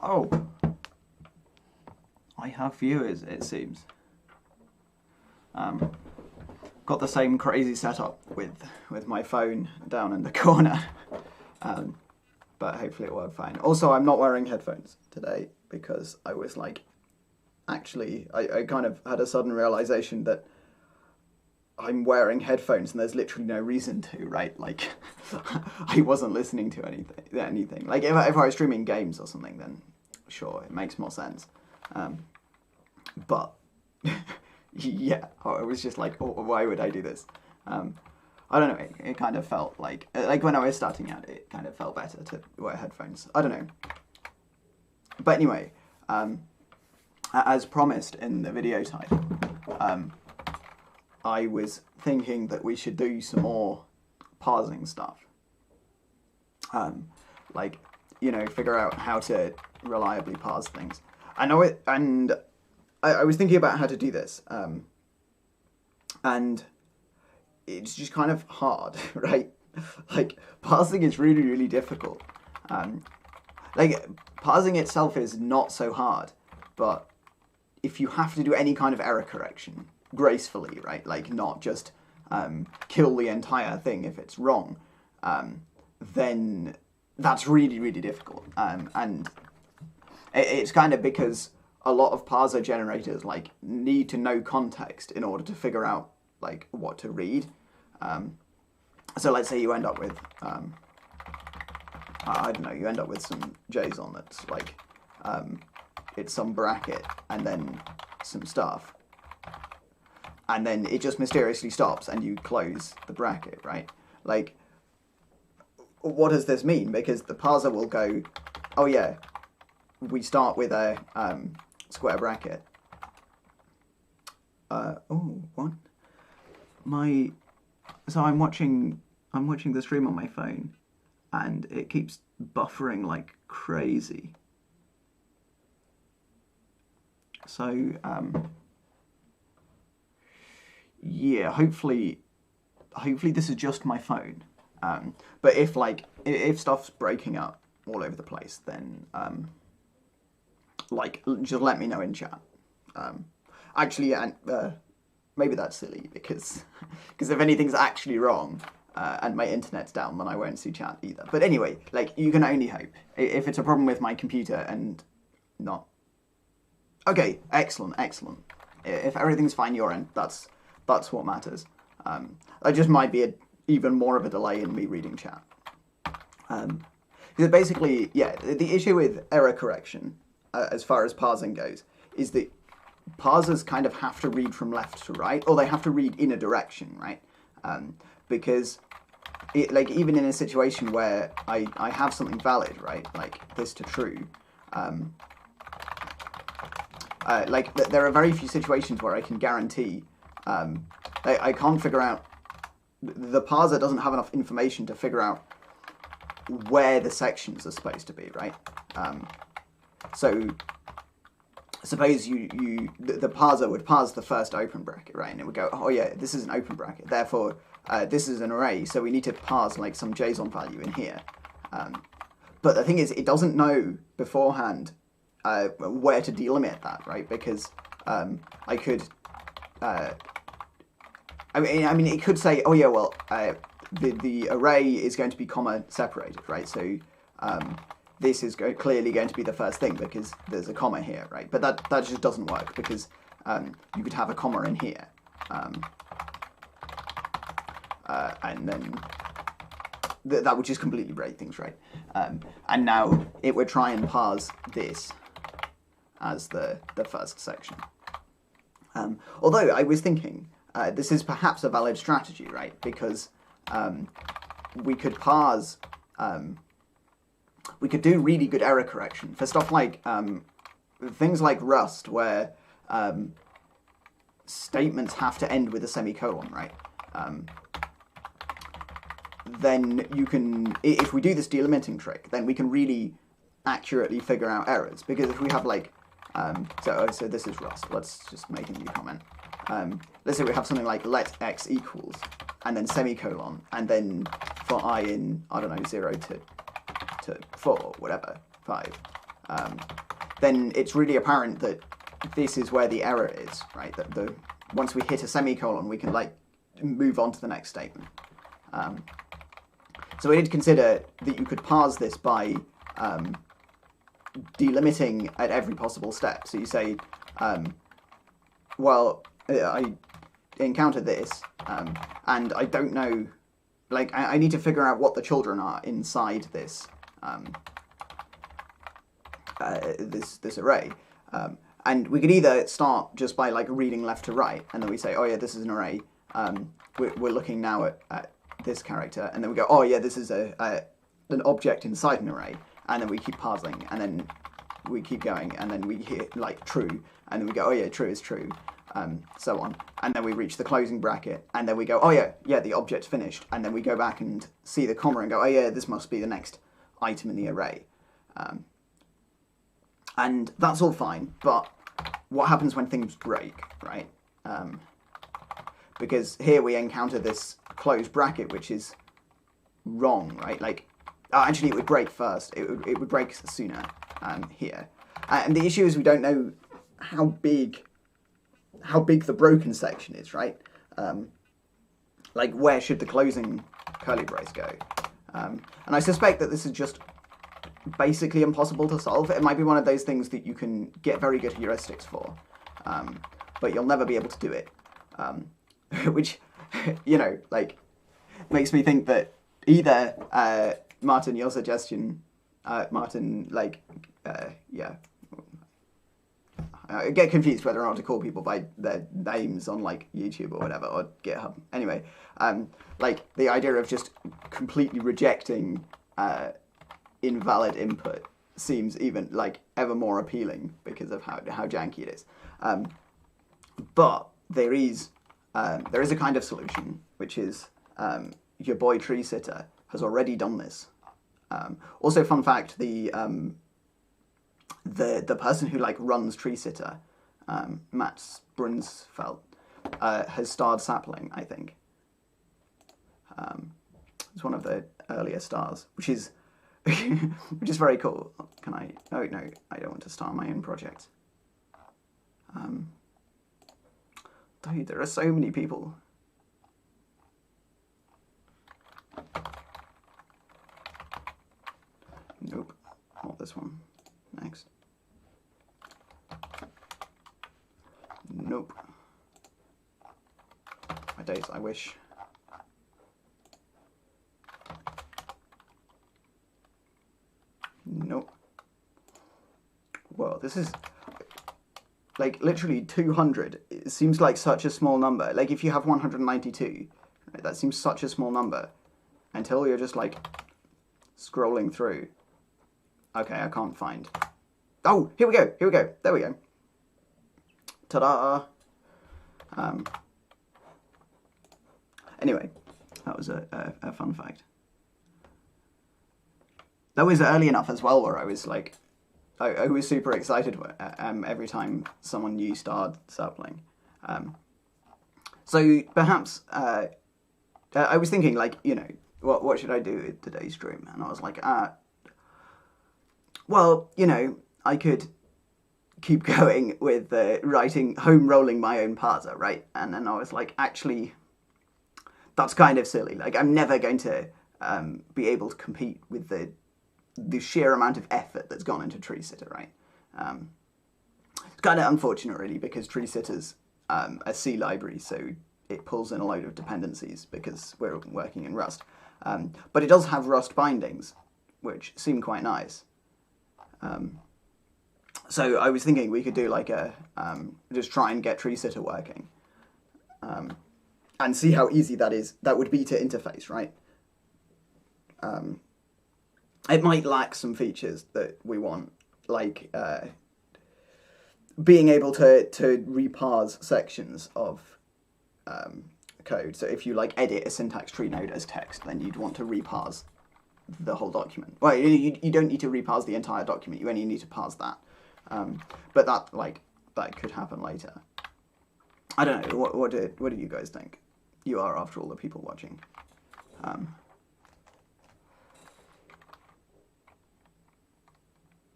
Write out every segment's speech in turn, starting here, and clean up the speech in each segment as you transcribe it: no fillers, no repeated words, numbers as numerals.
Oh, I have viewers, it seems. Got the same crazy setup with my phone down in the corner, but hopefully it worked fine. Also, I'm not wearing headphones today because I was like, actually, I kind of had a sudden realization that I'm wearing headphones and there's literally no reason to, right? Like, I wasn't listening to anything. Like, if I was streaming games or something, then sure, it makes more sense. But, yeah, I was just like, oh, why would I do this? I don't know, it kind of felt like when I was starting out, it kind of felt better to wear headphones. I don't know. But anyway, as promised in the video title, I was thinking that we should do some more parsing stuff. Like, you know, figure out how to reliably parse things. I know it, and I was thinking about how to do this, and it's just kind of hard, right? Like, parsing is really, really difficult. Like, parsing itself is not so hard, but if you have to do any kind of error correction gracefully, right, like not just kill the entire thing if it's wrong, then that's really, really difficult. And it's kind of because a lot of parser generators like need to know context in order to figure out like what to read. So let's say you end up with I don't know, you end up with some JSON that's like it's some bracket and then some stuff, and then it just mysteriously stops and you close the bracket, right? Like, what does this mean? Because the parser will go, oh yeah, we start with a square bracket. Oh, what? So I'm watching the stream on my phone, and it keeps buffering like crazy. So, yeah, hopefully this is just my phone. But if stuff's breaking up all over the place, then, like, just let me know in chat. Actually, maybe that's silly, because if anything's actually wrong, and my internet's down, then I won't see chat either. But anyway, like, you can only hope. If it's a problem with my computer and not... Okay, excellent. If everything's fine your end, that's what matters. There just might be even more of a delay in me reading chat. Because basically, yeah, the issue with error correction, as far as parsing goes, is that parsers kind of have to read from left to right, or they have to read in a direction, right? Because, like, even in a situation where I have something valid, right, like this to true, like, there are very few situations where I can guarantee, I can't figure out, the parser doesn't have enough information to figure out where the sections are supposed to be, right? So, suppose the parser would parse the first open bracket, right? And it would go, oh yeah, this is an open bracket, therefore this is an array, so we need to parse like some JSON value in here. But the thing is, it doesn't know beforehand where to delimit that, right? Because I could, I mean, it could say, oh yeah, well, the array is going to be comma separated, right? So this is clearly going to be the first thing because there's a comma here, right? But that just doesn't work because you could have a comma in here, and then that would just completely break things, right? And now it would try and parse this as the first section. Although I was thinking, this is perhaps a valid strategy, right? Because we could parse, we could do really good error correction for stuff like things like Rust, where statements have to end with a semicolon, right? Then you can, if we do this delimiting trick, then we can really accurately figure out errors. Because if we have like, so this is Rust, let's just make a new comment. Let's say we have something like let x equals, and then semicolon, and then for I in, I don't know, 0 to 4, whatever, 5. then it's really apparent that this is where the error is, right? That once we hit a semicolon, we can like move on to the next statement. So we did consider that you could parse this by delimiting at every possible step. So you say, well, I encountered this, and I don't know, like, I need to figure out what the children are inside this this array. And we could either start just by like reading left to right, and then we say, oh yeah, this is an array. We're looking now at this character, and then we go, oh yeah, this is an object inside an array, and then we keep parsing, and then we keep going, and then we hit like true, and then we go, oh yeah, true is true, so on, and then we reach the closing bracket, and then we go, oh yeah, the object's finished, and then we go back and see the comma and go, oh yeah, this must be the next item in the array. And that's all fine, but what happens when things break, right? Because here we encounter this closed bracket, which is wrong, right? Like, actually, it would break first. It would break sooner here. And the issue is we don't know how big the broken section is, right? Like, where should the closing curly brace go? And I suspect that this is just basically impossible to solve. It might be one of those things that you can get very good heuristics for, but you'll never be able to do it. Which, you know, like, makes me think that either, Martin, your suggestion, Martin, like, yeah, I get confused whether or not to call people by their names on, like, YouTube or whatever, or GitHub. Anyway, like, the idea of just completely rejecting invalid input seems even, like, ever more appealing because of how janky it is. But there is a kind of solution, which is your boy Tree Sitter has already done this. Also, fun fact: the person who like runs Tree Sitter, Matt Brunsfeld, has starred Sapling, I think. It's one of the earlier stars, which is very cool. Can I? Oh no, I don't want to star my own project. Dude, there are so many people. Nope, not this one. Next. Nope. My days, I wish. Nope. Whoa, this is like literally 200. It seems like such a small number. Like if you have 192, right, that seems such a small number until you're just like scrolling through. Okay, I can't find. Oh, here we go. Here we go. There we go. Ta-da! Anyway, that was a fun fact. That was early enough as well where I was like, I was super excited every time someone new starred Sapling. So perhaps, I was thinking like, you know, what should I do with today's stream? And I was like, well, you know, I could keep going with home rolling my own parser, right? And then I was like, actually, that's kind of silly. Like, I'm never going to be able to compete with the sheer amount of effort that's gone into Tree Sitter, right? It's kind of unfortunate, really, because Tree Sitter's a C library, so it pulls in a load of dependencies because we're working in Rust. But it does have Rust bindings, which seem quite nice. So I was thinking we could do like just try and get Tree Sitter working, and see how easy that would be to interface, right? It might lack some features that we want, like being able to reparse sections of code. So if you like edit a syntax tree node as text, then you'd want to reparse the whole document. Well, you don't need to reparse the entire document. You only need to parse that. But that could happen later. I don't know. What do you guys think? You are, after all, the people watching.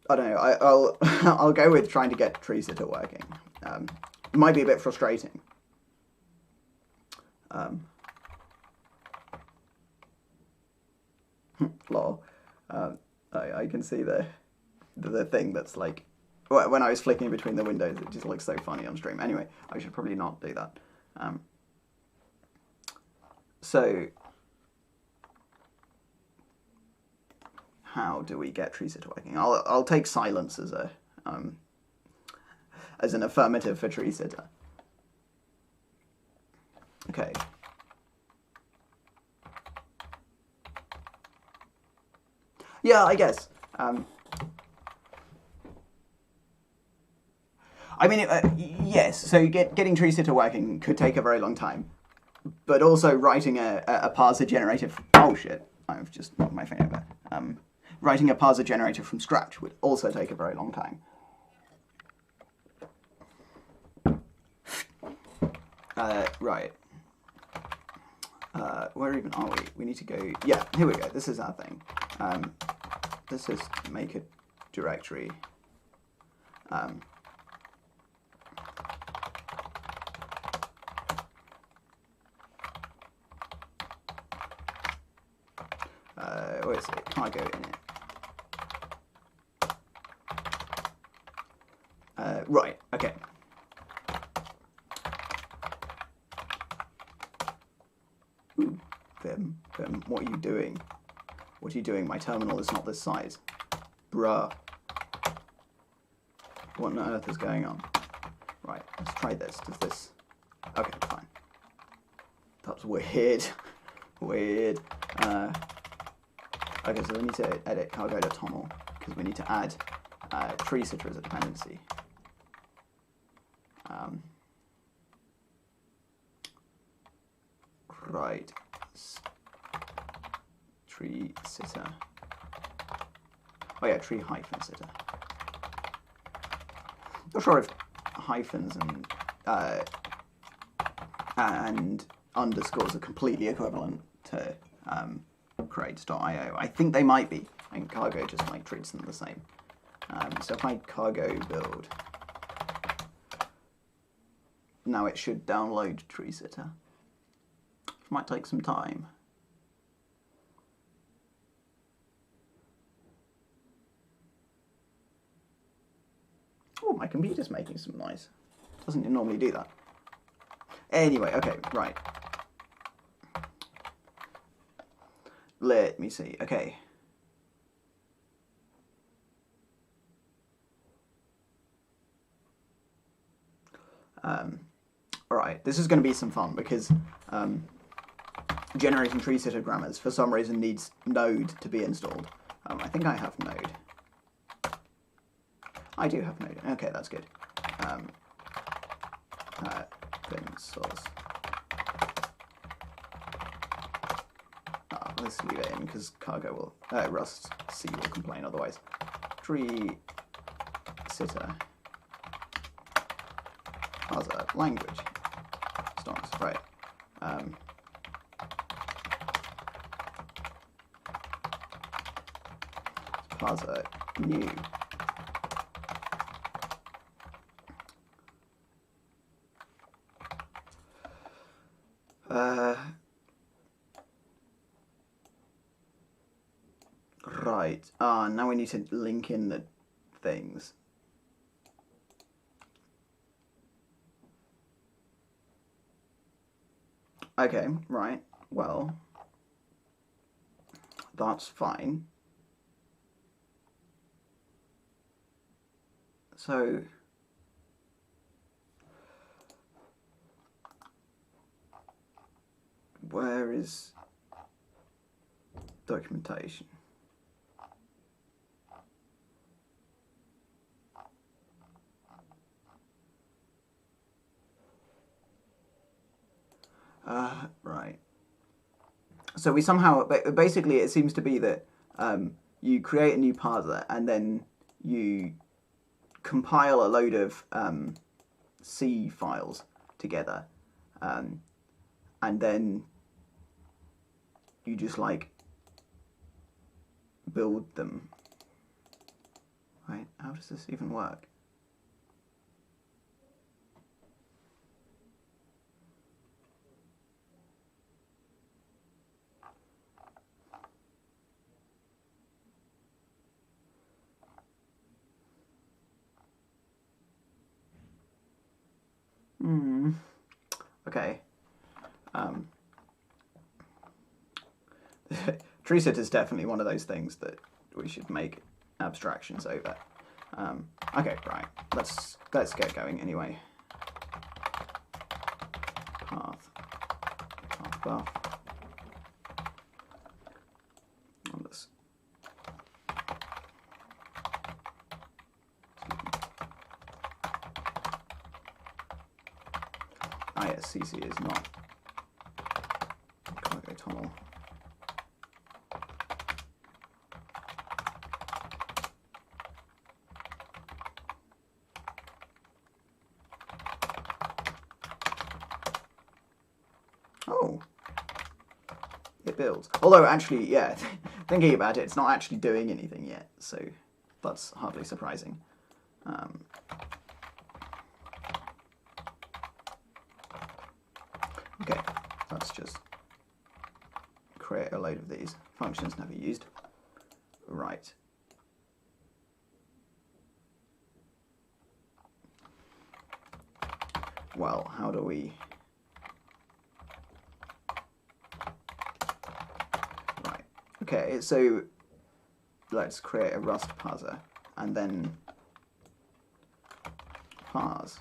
I don't know. I'll I'll go with trying to get tree sitter working. It might be a bit frustrating. Lol. I can see the thing that's like when I was flicking between the windows, it just looks so funny on stream. Anyway, I should probably not do that. So how do we get tree sitter working? I'll take silence as a as an affirmative for tree sitter. Okay. Yeah, I guess. I mean, yes. So getting tree sitter working could take a very long time, but also writing a parser generator. Oh shit! I've just knocked my finger over. Writing a parser generator from scratch would also take a very long time. Right. Where even are we? We need to go. Yeah, here we go. This is our thing. This is make a directory. Where is it? Cargo in it. Right. Okay. Ooh, Vim, what are you doing? What are you doing? My terminal is not this size. Bruh. What on earth is going on? Right, let's try this. Does this... Okay, fine. That's weird. Weird. Okay, so we need to edit cargo.toml because we need to add tree sitter as a dependency. Right. Tree sitter. Oh yeah, tree hyphen sitter. Not sure if hyphens and underscores are completely equivalent to crates.io. I think they might be, and cargo just like treats them the same. So if I cargo build, now it should download tree sitter. It might take some time. Oh, my computer's making some noise. Doesn't normally do that. Anyway, okay, right. Let me see. Okay. Alright, this is going to be some fun because generating tree sitter grammars for some reason needs Node to be installed. I think I have Node. I do have Node. Okay, that's good. Bin source. Let's leave it in because cargo will, Rust C will complain otherwise. Tree sitter. Parser language. Stocks, right. Parser new. Right. Now we need to link in the things. Okay, right. Well, that's fine. So where is documentation? Right. So we somehow, basically it seems to be that you create a new parser and then you compile a load of C files together and then you just like build them. Wait, how does this even work? Okay. Tree sit is definitely one of those things that we should make abstractions over. Okay, right. Let's get going anyway. Path buff. On this. Ah yes, CC is not cargo tunnel. Oh, it builds. Although actually, yeah, thinking about it, it's not actually doing anything yet, so that's hardly surprising. Okay, let's just create a load of these functions never used. Right. Well, how do we... Right. Okay, so let's create a Rust parser and then parse.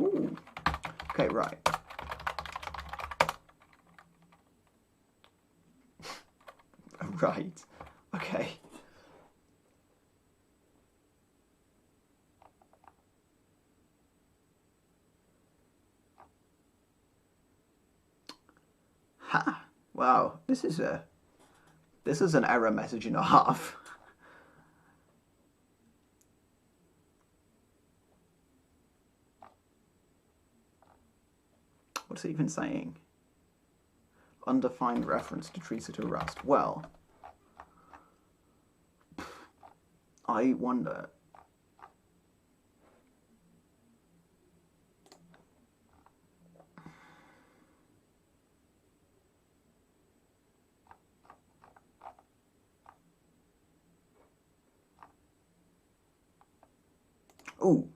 Ooh. Okay, right. Right. Okay. Ha! Wow, this is an error message and a half. What's it even saying? Undefined reference to tree sit or Rust. Well, I wonder. Ooh,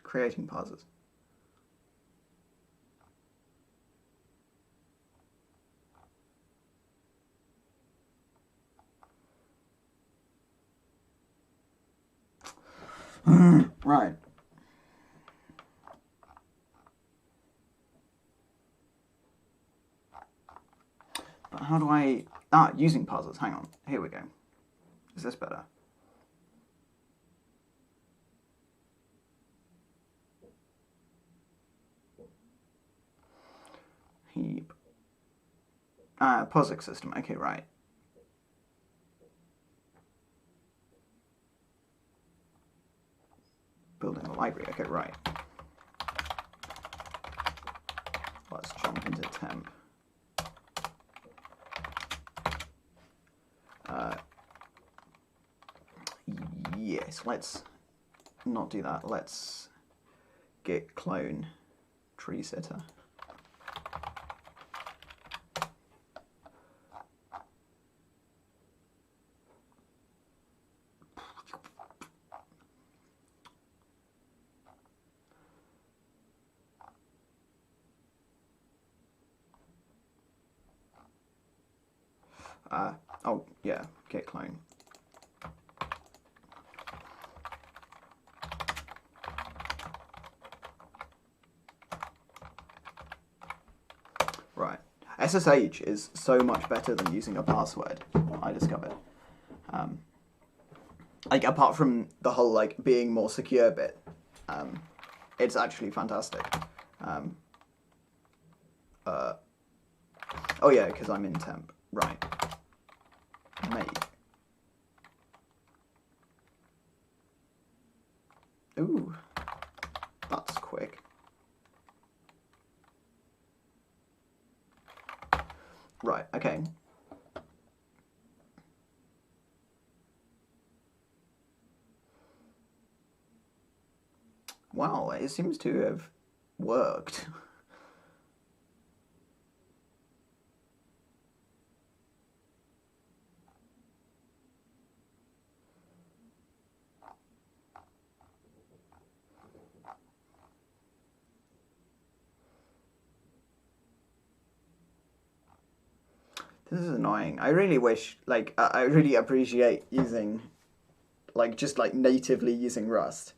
creating parsers. Right. But how do I... Ah, using parsers. Hang on. Here we go. Is this better? Heap. POSIX system. Okay, right. Building a library. Okay, right. Let's jump into temp. Yes, let's not do that. Let's git clone tree sitter. Oh, yeah, git clone. Right. SSH is so much better than using a password, I discovered. Like, apart from the whole, like, being more secure bit, it's actually fantastic. Oh yeah, because I'm in temp. Right. Make Ooh, that's quick. Right, okay. Wow, it seems to have worked. This is annoying. I really wish, like, I really appreciate using, like, just like natively using Rust.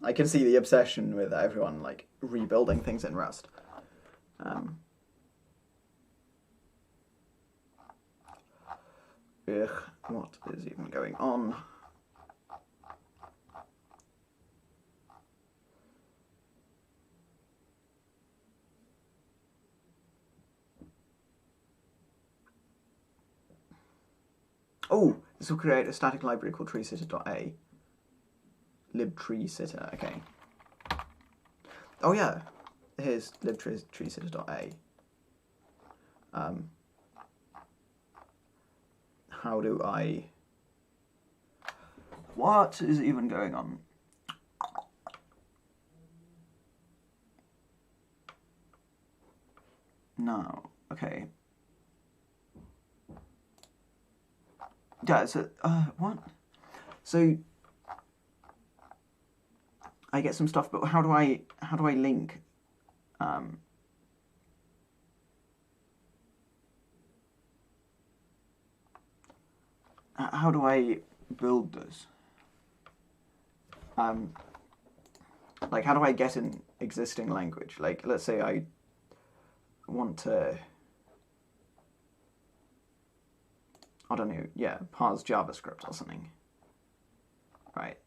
I can see the obsession with everyone, like, rebuilding things in Rust. Ugh, what is even going on? Oh, this will create a static library called treesitter.a. libtreesitter, okay. Oh yeah, here's libtreesitter.a. How do I... What is even going on? No, okay. Yeah, so, what? So, I get some stuff, but how do I link? How do I build this? Like, how do I get an existing language? Like, let's say I want to, I don't know, yeah, parse JavaScript or something. Right.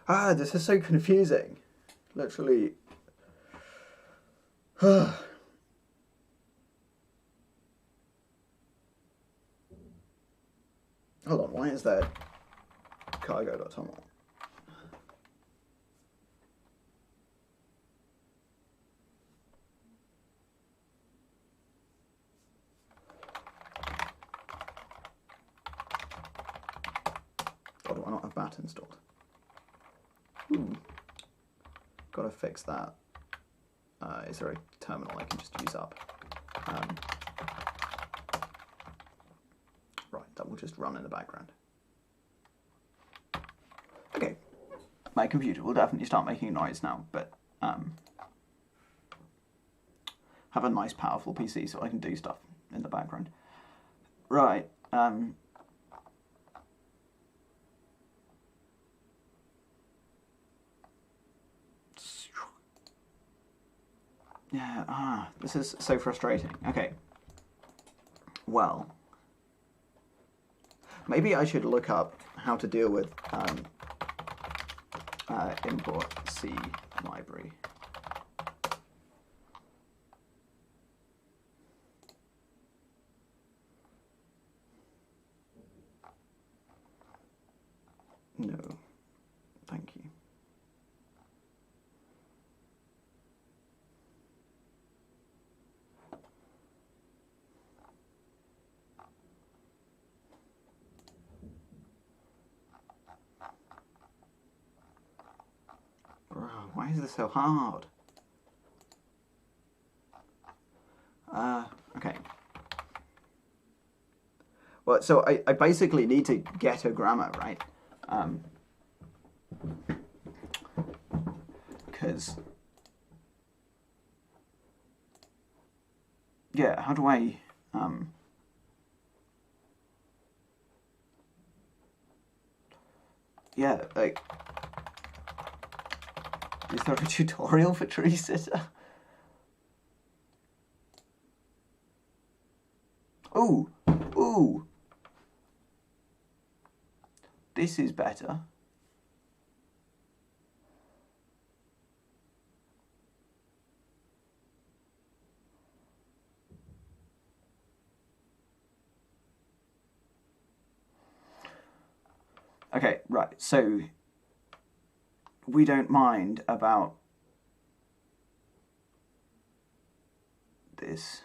Ah, this is so confusing. Literally. Hold on, why is that cargo.toml? Or do I not have bat installed? Gotta fix that. Is there a terminal I can just use up? Right, that will just run in the background. Okay, my computer will definitely start making noise now, but have a nice powerful PC so I can do stuff in the background. Right, yeah, this is so frustrating. Okay, well, maybe I should look up how to deal with import C library. No, thank you. Bro, why is this so hard? Okay. Well, so I basically need to get a grammar, right? Because, yeah, how do I, yeah, like, is there a tutorial for treesitter? Ooh, ooh. This is better. Okay, right, so we don't mind about this.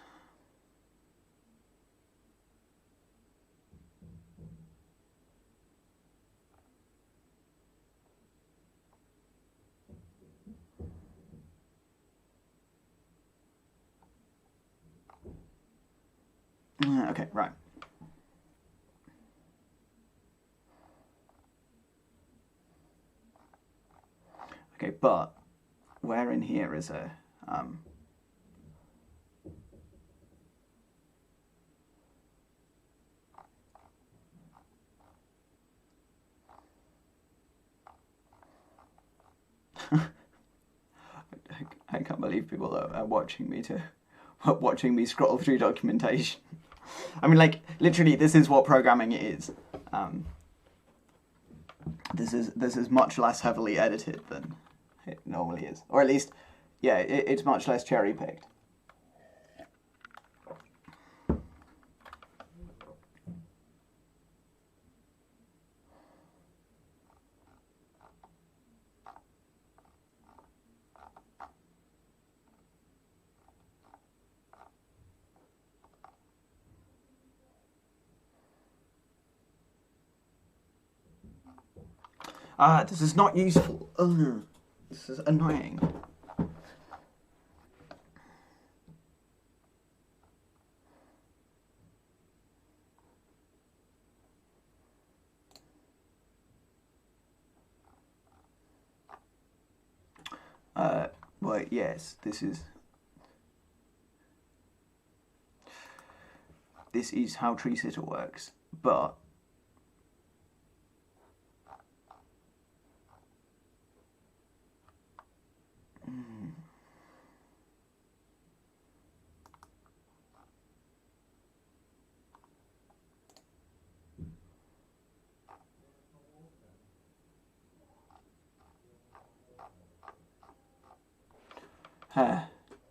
Okay, right. Okay, but where in here is a I can't believe people are watching me scroll through documentation. I mean, like, literally, this is what programming is. This is much less heavily edited than it normally is, or at least, yeah, it's much less cherry picked. Ah, this is not useful. Ugh, this is annoying. Well, yes, this is how tree sitter works, but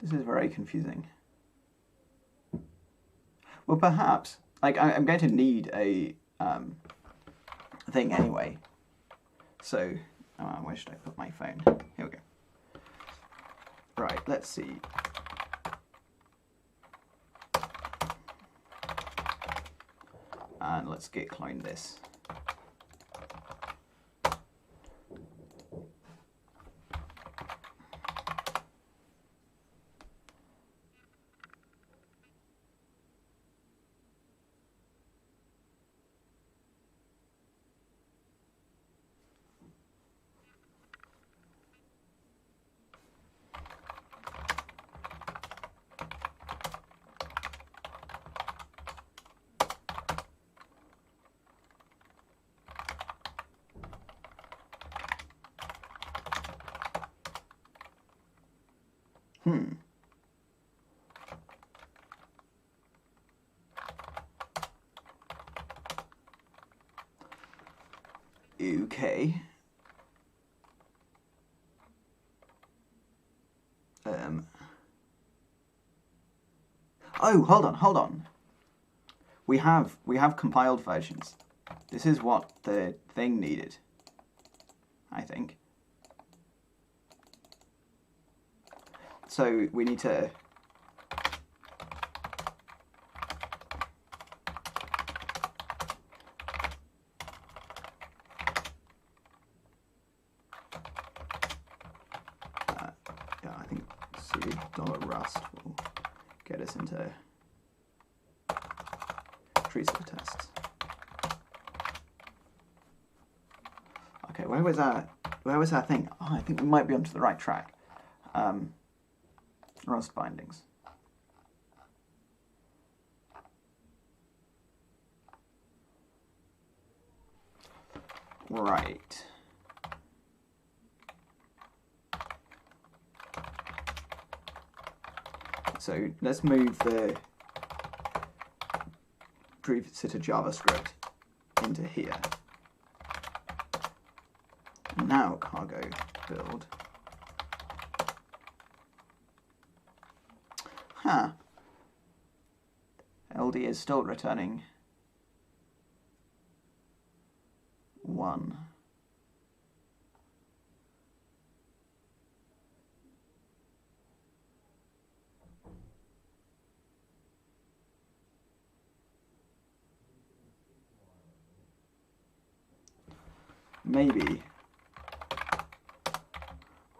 this is very confusing. Well, perhaps, like, I'm going to need a thing anyway. So, where should I put my phone? Here we go. Right, let's see. And let's git clone this. Okay. Oh, hold on. We have compiled versions. This is what the thing needed, I think. So we need to yeah, I think $rust will get us into tree sitter tests. Okay, where was our thing? Oh, I think we might be onto the right track. Rust bindings. Right. So let's move the tree sitter JavaScript into here. Now cargo build. Huh. LD is still returning 1. 1. Maybe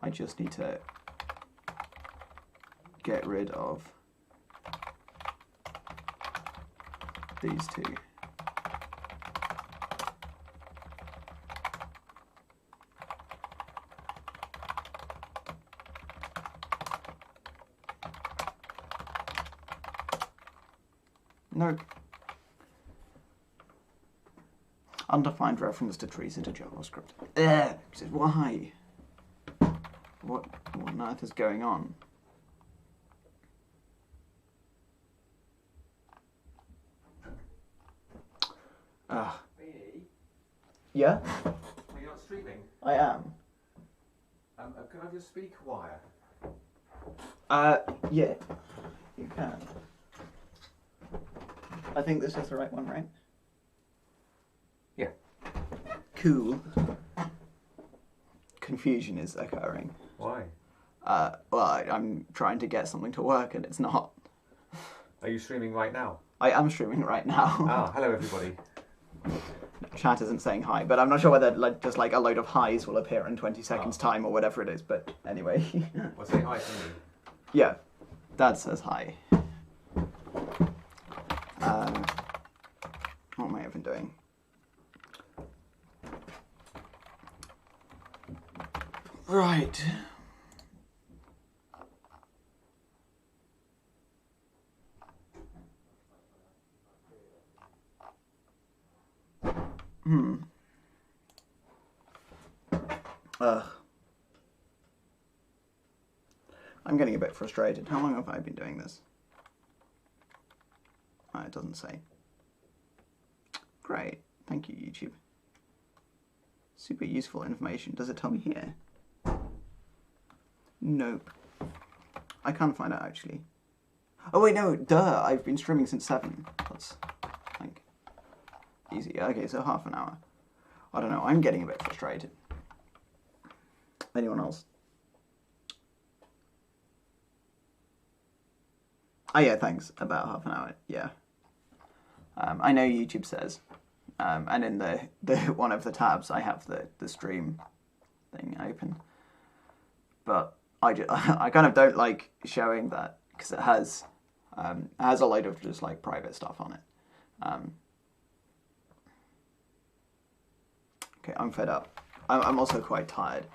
I just need to get rid of these two. No. Undefined reference to trees into JavaScript. Why? What on earth is going on? Yeah? Are you not streaming? I am. Can I have your speaker wire? Yeah. You can. I think this is the right one, right? Yeah. Cool. Confusion is occurring. Why? Well, I'm trying to get something to work and it's not. Are you streaming right now? I am streaming right now. Ah, hello everybody. Chat isn't saying hi, but I'm not sure whether just like a load of highs will appear in 20 seconds time or whatever it is, but anyway. Well, say hi to me. Yeah, Dad says hi. What am I even doing? Right. I'm getting a bit frustrated. How long have I been doing this? Oh, it doesn't say. Great. Thank you, YouTube. Super useful information. Does it tell me here? Nope. I can't find out, actually. Oh, wait, no. Duh. I've been streaming since 7. That's, I think, easy. Okay, so half an hour. I don't know. I'm getting a bit frustrated. Anyone else? Oh yeah, thanks. About half an hour. Yeah. I know YouTube says, and in the one of the tabs I have the stream thing open, but I kind of don't like showing that because it has a load of just like private stuff on it. Okay, I'm fed up. I'm also quite tired.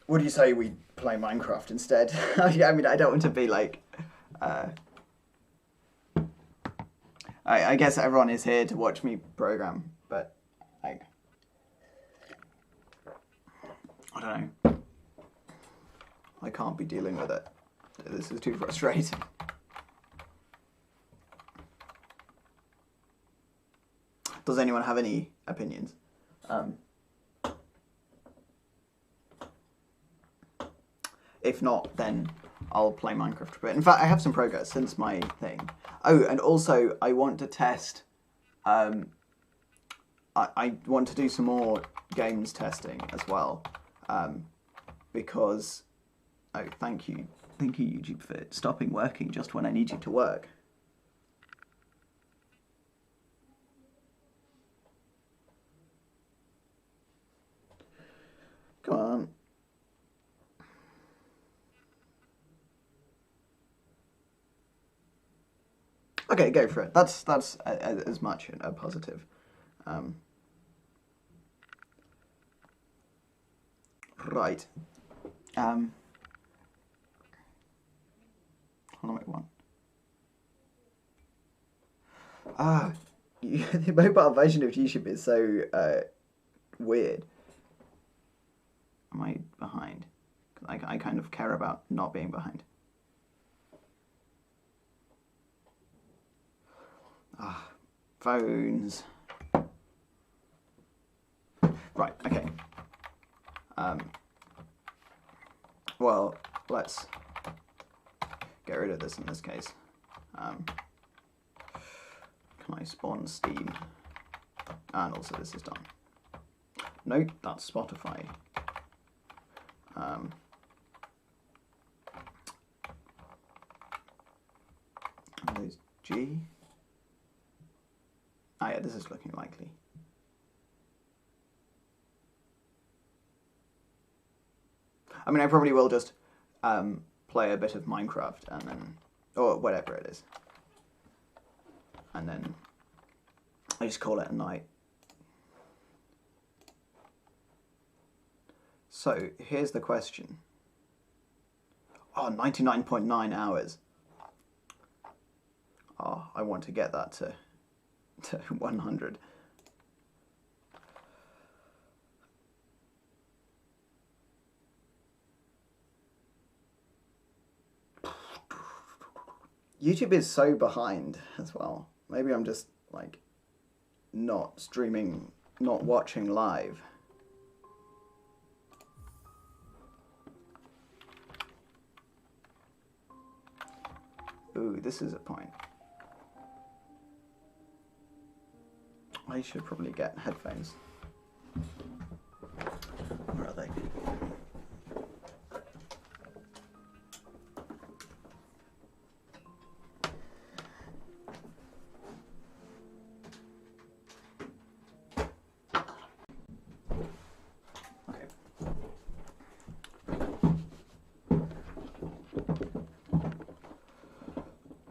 What do you say we play Minecraft instead? I mean, I don't want to be like... I guess everyone is here to watch me program, but like... I don't know. I can't be dealing with it. This is too frustrating. Does anyone have any opinions? If not, then I'll play Minecraft a bit. In fact, I have some progress since my thing. Oh, and also I want to test. I want to do some more games testing as well, because. Oh, thank you YouTube for stopping working just when I need you to work. Come on. Okay, go for it. That's as much a positive. Right. Hold on, wait, one. The mobile version of YouTube is so weird. Am I behind? I kind of care about not being behind. Phones. Right, okay. Well, let's get rid of this in this case. Can I spawn Steam? And also this is done. Nope, that's Spotify. There's G. Ah, yeah, this is looking likely. I mean, I probably will just play a bit of Minecraft and then, or whatever it is, and then I just call it a night. So here's the question. Oh, 99.9 hours. Oh, I want to get that to 100. YouTube is so behind as well. Maybe I'm just like not streaming, not watching live. Ooh, this is a point. I should probably get headphones. Where are they?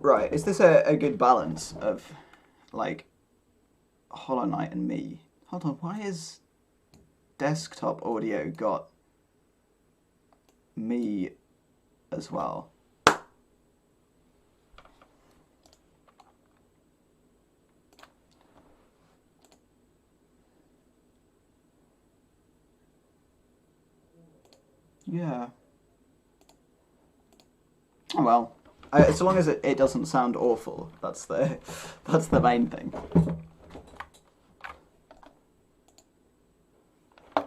Right, is this a good balance of, like, Hollow Knight and me? Hold on, why is desktop audio got me as well? Yeah. Oh well. As long as it doesn't sound awful, that's the main thing. I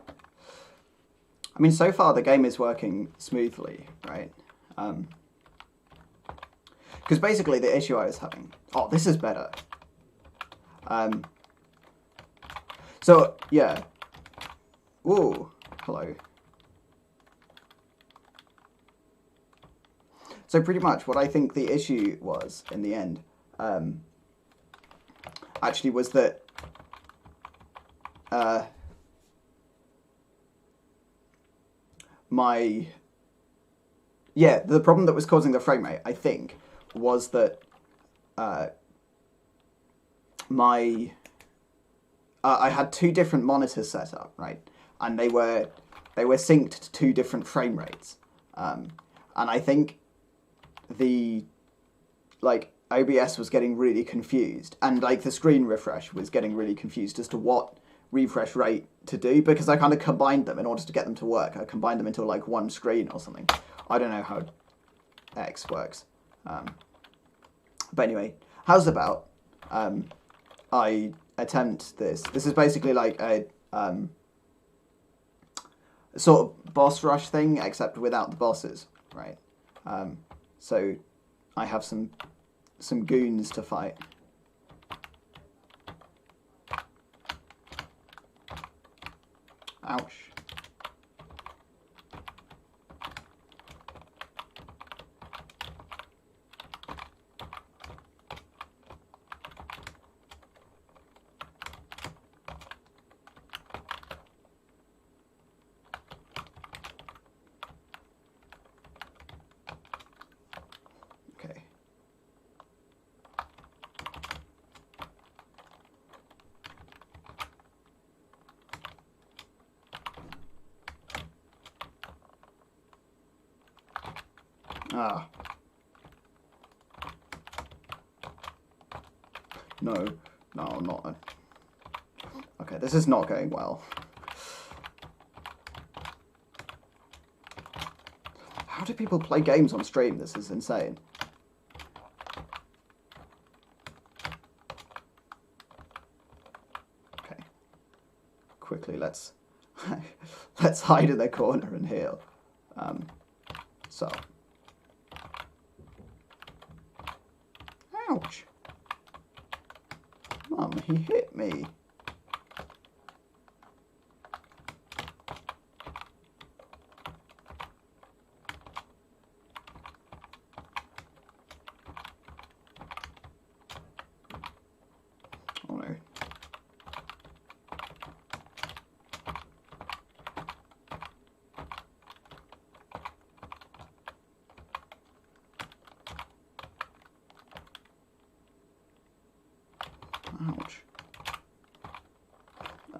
mean, so far the game is working smoothly, right? Because basically the issue I was having... Oh, this is better. So, yeah. Ooh, hello. So pretty much what I think the issue was in the end, actually was that the problem that was causing the frame rate, I think, was that I had two different monitors set up, right, and they were synced to two different frame rates, and I think the OBS was getting really confused, and like the screen refresh was getting really confused as to what refresh rate to do, because I kind of combined them in order to get them to work. I combined them into like one screen or something. I don't know how X works. But anyway, how's about I attempt this. This is basically like a sort of boss rush thing, except without the bosses, right? So I have some goons to fight. Ouch. Okay. Ah. No, not. Okay, this is not going well. How do people play games on stream? This is insane. Okay. Quickly, let's hide in the corner and heal. So. Ouch. Mum, he hit me.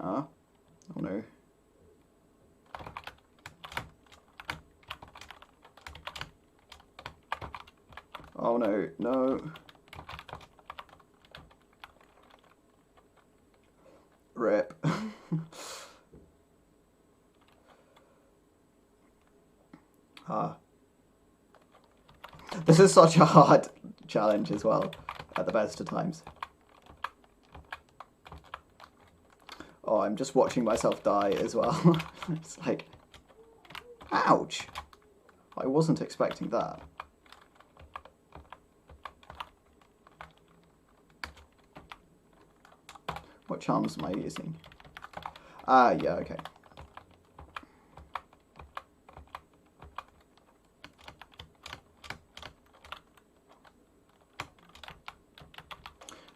Oh no. Oh no, no. Rip. This is such a hard challenge as well, at the best of times. Oh, I'm just watching myself die as well. It's like, ouch. I wasn't expecting that. What charms am I using? Ah, yeah, okay.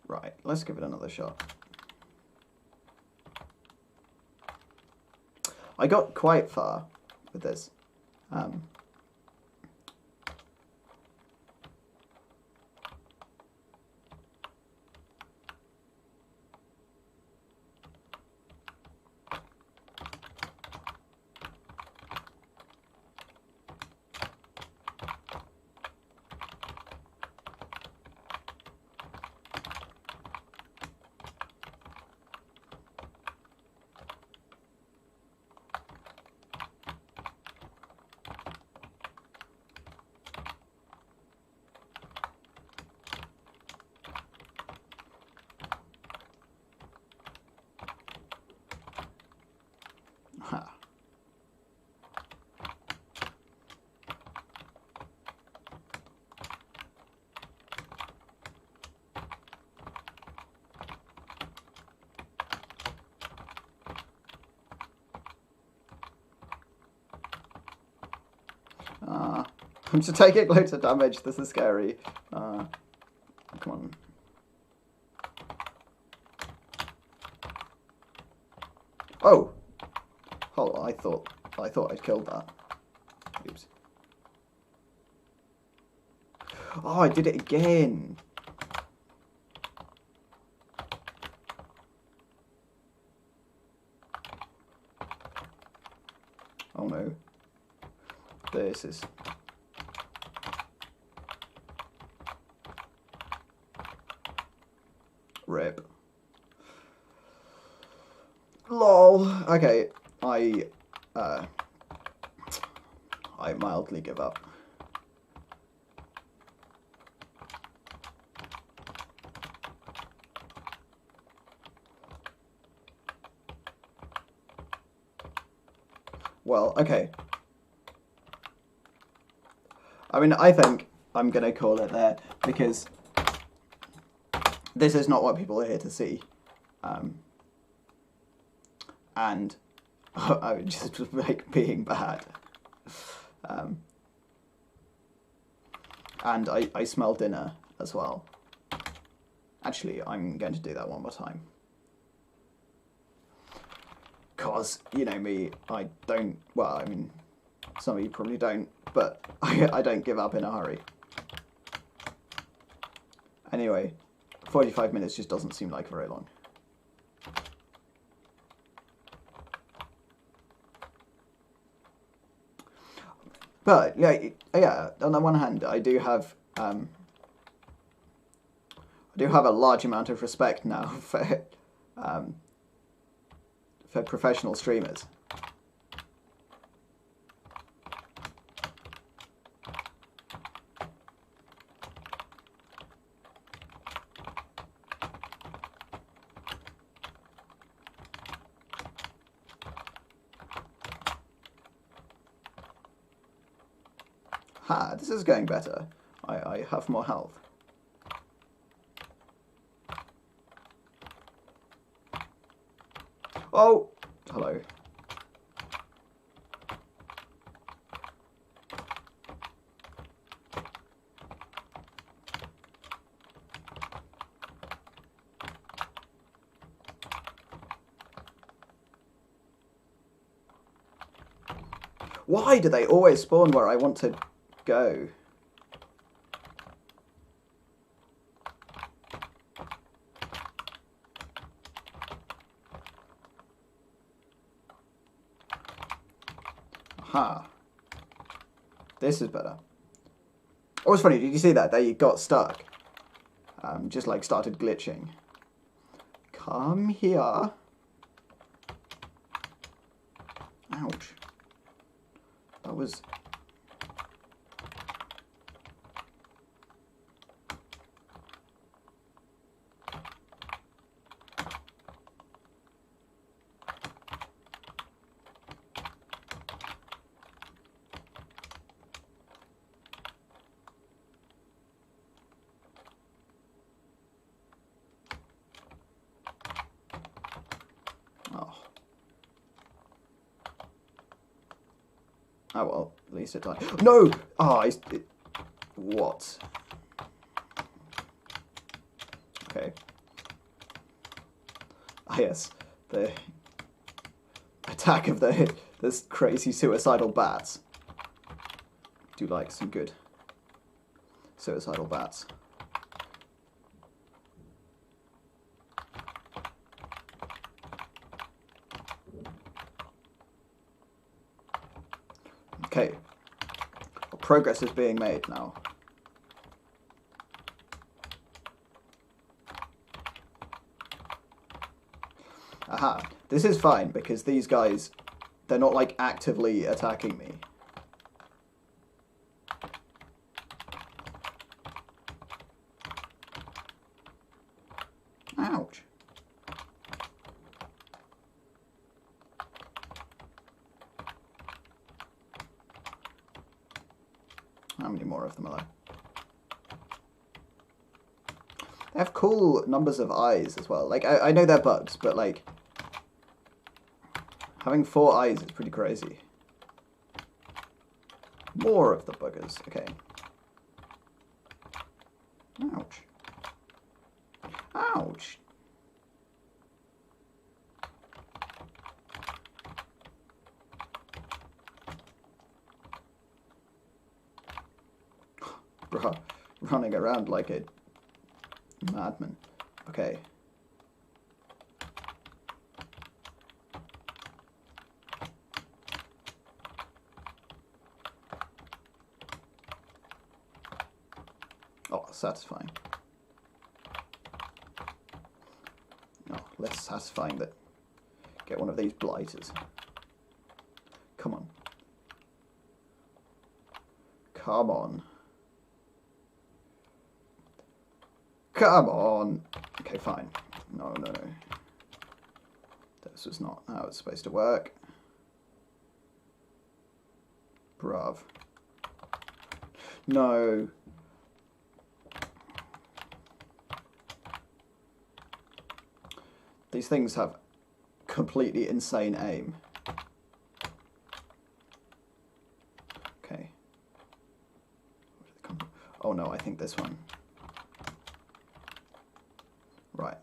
Right, let's give it another shot. I got quite far with this. Ha. I'm just taking loads of damage. This is scary. Come on. Oh! Oh, I thought I'd killed that. Oops. Oh, I did it again. Oh no. This is... Rip. LOL. Okay, I mildly give up. Well, okay. I mean, I think I'm gonna call it there because this is not what people are here to see. And I would just like being bad. And I smell dinner as well. Actually, I'm going to do that one more time. Cause, you know me, I don't, well, I mean, some of you probably don't, but I don't give up in a hurry. Anyway, 45 minutes just doesn't seem like very long. But yeah, on the one hand, I do have a large amount of respect now for professional streamers. Ha, this is going better. I have more health. Oh, hello. Why do they always spawn where I want to go? Aha. This is better. Oh, it's funny, did you see that? They got stuck. Just like started glitching. Come here. Ouch. That was... Oh well, at least it died. No! Oh, what? Okay. Ah yes, the attack of this crazy suicidal bats. Do like some good suicidal bats. Okay, progress is being made now. Aha, this is fine because these guys, they're not like actively attacking me. Ouch. How many more of them are there? They have cool numbers of eyes as well. Like, I know they're bugs, but like, having 4 eyes is pretty crazy. More of the buggers, okay. Ouch. Ouch. Running around like a madman. Okay. Oh, satisfying. No, less satisfying that get one of these blighters. Come on. Come on. Come on! Okay, fine. No. This was not how it's supposed to work. Bruv. No. These things have completely insane aim. Okay. Oh no, I think this one. Right.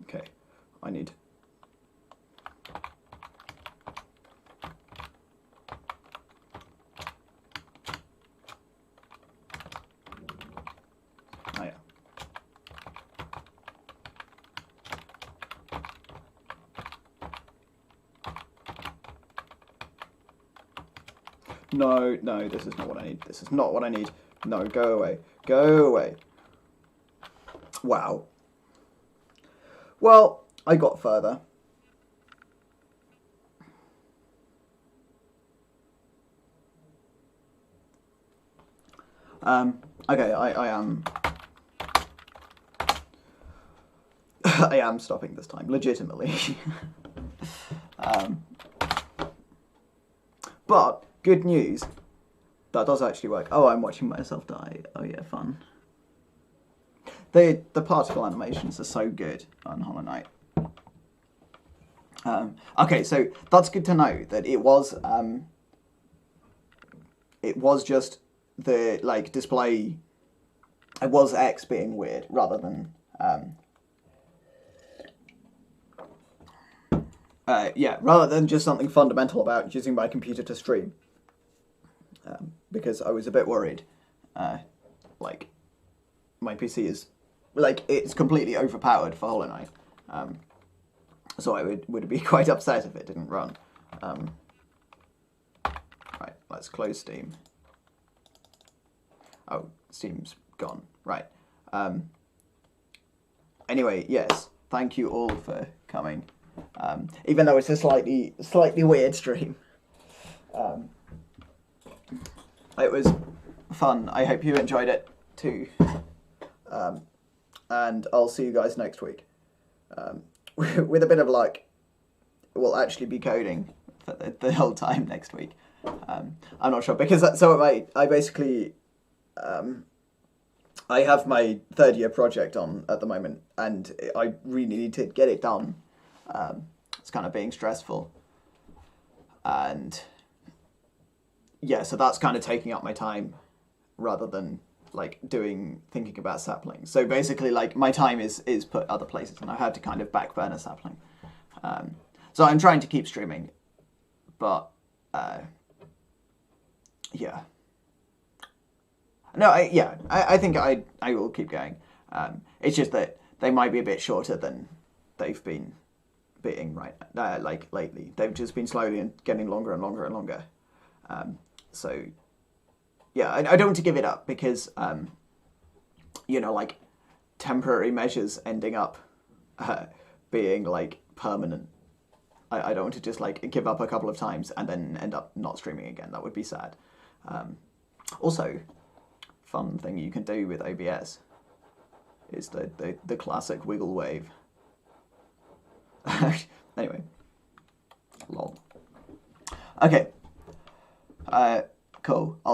Okay, I need... Oh yeah. No, this is not what I need. This is not what I need. No, go away. Go away. Wow. Well, I got further. Okay, I am... I am stopping this time, legitimately. But, good news, that does actually work. Oh, I'm watching myself die. Oh yeah, fun. The particle animations are so good on Hollow Knight. Okay, so that's good to know that it was it was just the like display. It was X being weird rather than rather than just something fundamental about using my computer to stream. Because I was a bit worried, like my PC is like it's completely overpowered for Hollow Knight, so I would be quite upset if it didn't run. Right, let's close Steam. Oh, Steam's gone. Right. Anyway, yes, thank you all for coming. Even though it's a slightly weird stream. It was fun. I hope you enjoyed it too. And I'll see you guys next week. With a bit of luck, we'll actually be coding for the whole time next week. I'm not sure because I basically I have my third year project on at the moment, and I really need to get it done. It's kind of being stressful, and yeah, so that's kind of taking up my time rather than like thinking about Sapling. So basically, like my time is put other places, and I had to kind of back burner Sapling. So I'm trying to keep streaming, but yeah. No, I think I will keep going. It's just that they might be a bit shorter than they've been being like lately. They've just been slowly and getting longer and longer and longer. So yeah, I don't want to give it up because like temporary measures ending up being like permanent. I don't want to just like give up a couple of times and then end up not streaming again. That would be sad. Also, fun thing you can do with OBS is the classic wiggle wave. Anyway, lol. Okay. Cool.